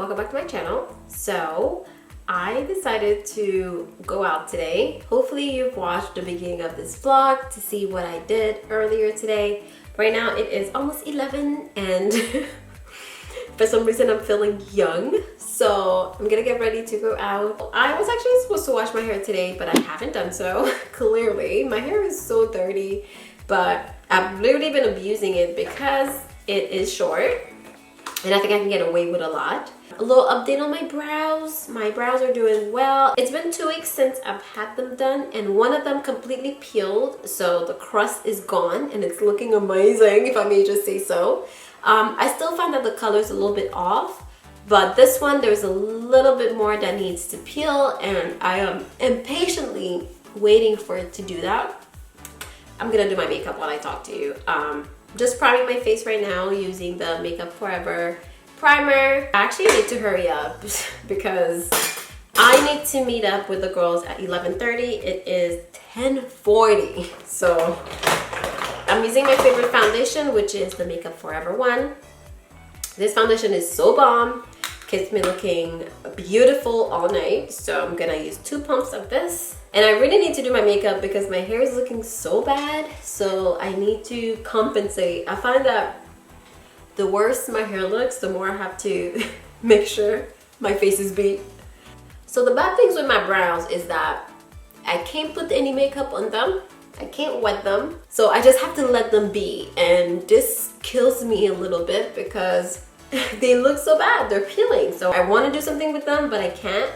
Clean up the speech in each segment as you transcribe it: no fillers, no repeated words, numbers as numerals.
welcome back to my channel. So I decided to go out today. Hopefully you've watched the beginning of this vlog to see what I did earlier today. Right now it is almost 11 and for some reason I'm feeling young, so I'm gonna get ready to go out. I was actually supposed to wash my hair today, but I haven't done so. Clearly my hair is so dirty, but I've literally been abusing it because it is short and I think I can get away with a lot. A little update on my brows. My brows are doing well. It's been 2 weeks since I've had them done and one of them completely peeled, so the crust is gone and it's looking amazing, if I may just say so. I still find that the color is a little bit off, but this one there's a little bit more that needs to peel and I am impatiently waiting for it to do that. I'm gonna do my makeup while I talk to you. Just priming my face right now using the Makeup Forever primer. I actually need to hurry up because I need to meet up with the girls at 11:30. It is 10:40, so I'm using my favorite foundation, which is the Makeup Forever one. This foundation is so bomb. Keeps me looking beautiful all night, so I'm gonna use 2 pumps of this. And I really need to do my makeup because my hair is looking so bad, so I need to compensate. I find that the worse my hair looks, the more I have to make sure my face is beat. So the bad things with my brows is that I can't put any makeup on them. I can't wet them, so I just have to let them be, and this kills me a little bit because they look so bad. They're peeling, so I want to do something with them, but I can't.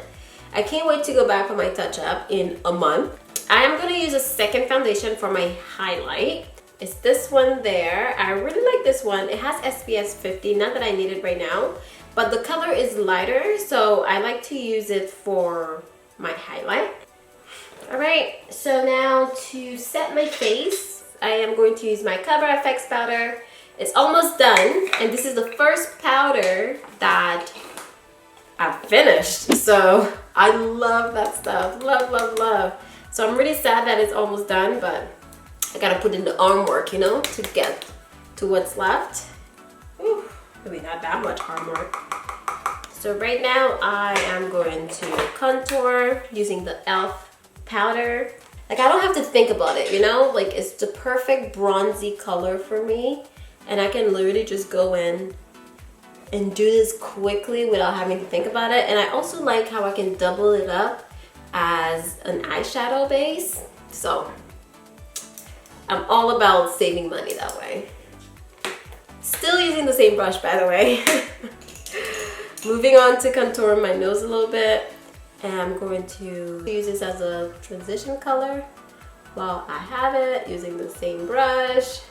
I can't wait to go back for my touch-up in a month. I am going to use a second foundation for my highlight. It's this one there. I really like this one. It has SPF 50, not that I need it right now, but the color is lighter, so I like to use it for my highlight. Alright, so now to set my face, I am going to use my Cover FX powder. It's almost done, and this is the first powder that I've finished. So I love that stuff. Love, love, love. So I'm really sad that it's almost done, but I gotta put in the arm work, you know, to get to what's left. Ooh, really not that much arm work. So right now I am going to contour using the e.l.f. powder. Like, I don't have to think about it, you know, like it's the perfect bronzy color for me, and I can literally just go in and do this quickly without having to think about it. And I also like how I can double it up as an eyeshadow base, so I'm all about saving money that way. Still using the same brush, by the way. Moving on to contour my nose a little bit. And I'm going to use this as a transition color while I have it, using the same brush.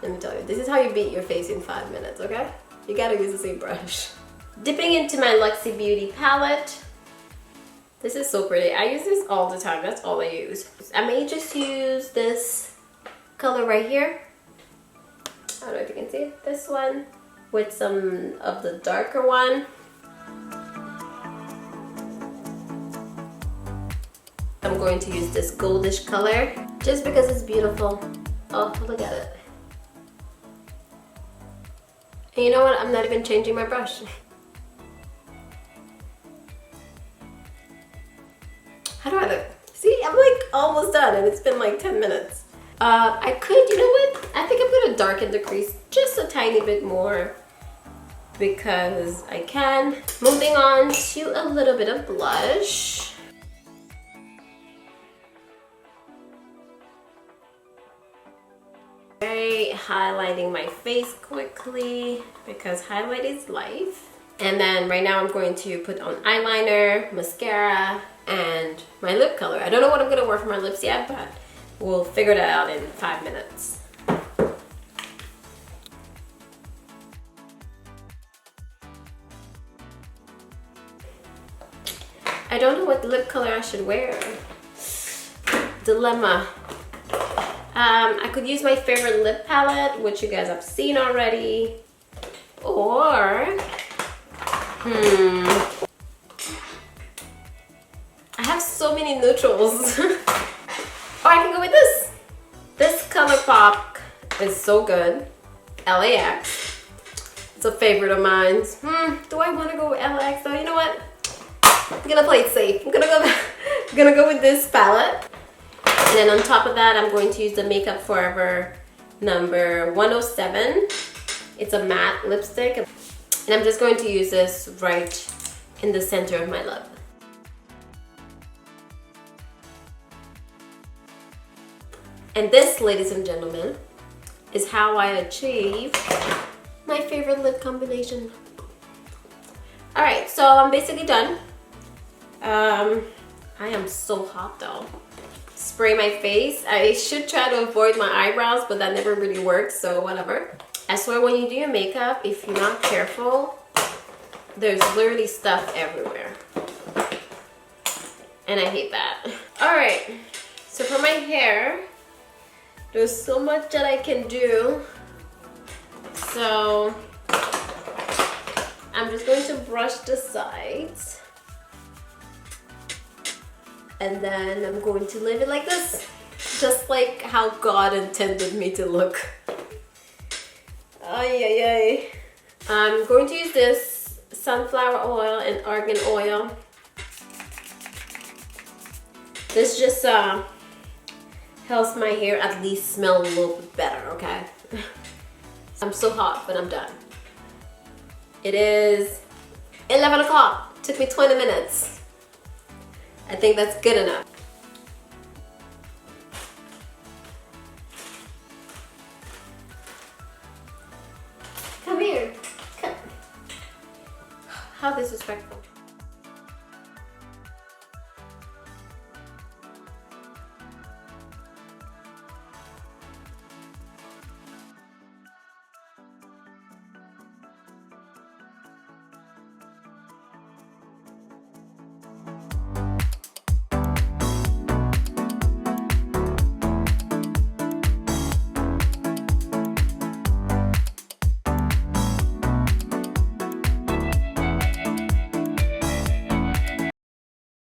Let me tell you, this is how you beat your face in 5 minutes, okay? You gotta use the same brush. Dipping into my Luxy Beauty palette. This is so pretty. I use this all the time. That's all I use. I may just use this color right here. I don't know if you can see it. This one with some of the darker one. I'm going to use this goldish color just because it's beautiful. Oh, look at it. And you know what? I'm not even changing my brush. How do I look? See, I'm like almost done and it's been like 10 minutes. I could, you know what? I think I'm gonna darken the crease just a tiny bit more because I can. Moving on to a little bit of blush. Highlighting my face quickly because highlight is life. And then right now I'm going to put on eyeliner, mascara, and my lip color. I don't know what I'm going to wear for my lips yet, but we'll figure that out in 5 minutes. I don't know what lip color I should wear. Dilemma. I could use my favorite lip palette, which you guys have seen already, or I have so many neutrals. Or I can go with this. This ColourPop is so good. LAX. It's a favorite of mine. Do I want to go with LX though? You know what? I'm gonna play it safe. I'm gonna go with this palette. And then on top of that, I'm going to use the Makeup Forever number 107. It's a matte lipstick. And I'm just going to use this right in the center of my lip. And this, ladies and gentlemen, is how I achieve my favorite lip combination. Alright, so I'm basically done. I am so hot though. Spray my face. I should try to avoid my eyebrows, but that never really works, so whatever. I swear when you do your makeup, if you're not careful, there's literally stuff everywhere. And I hate that. Alright, so for my hair, there's so much that I can do. So I'm just going to brush the sides. And then I'm going to leave it like this. Just like how God intended me to look. Ay, ay, ay. I'm going to use this sunflower oil and argan oil. This just helps my hair at least smell a little bit better, okay? I'm so hot, but I'm done. It is 11 o'clock. Took me 20 minutes. I think that's good enough. Come here. Come. How disrespectful.